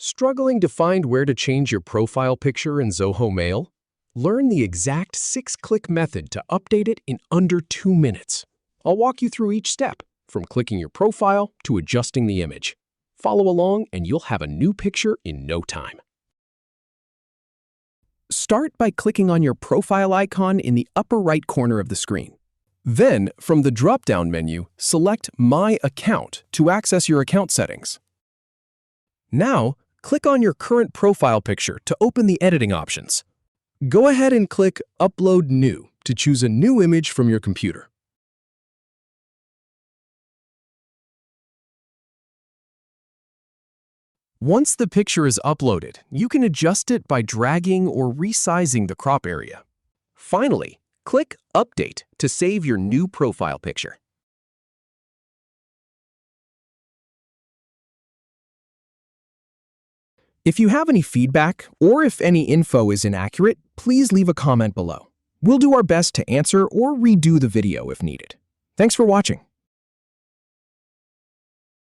Struggling to find where to change your profile picture in Zoho Mail? Learn the exact 6-click method to update it in under 2 minutes. I'll walk you through each step, from clicking your profile to adjusting the image. Follow along and you'll have a new picture in no time. Start by clicking on your profile icon in the upper right corner of the screen. Then, from the drop-down menu, select My Account to access your account settings. Now, click on your current profile picture to open the editing options. Go ahead and click Upload New to choose a new image from your computer. Once the picture is uploaded, you can adjust it by dragging or resizing the crop area. Finally, click Update to save your new profile picture. If you have any feedback or if any info is inaccurate, please leave a comment below. We'll do our best to answer or redo the video if needed. Thanks for watching.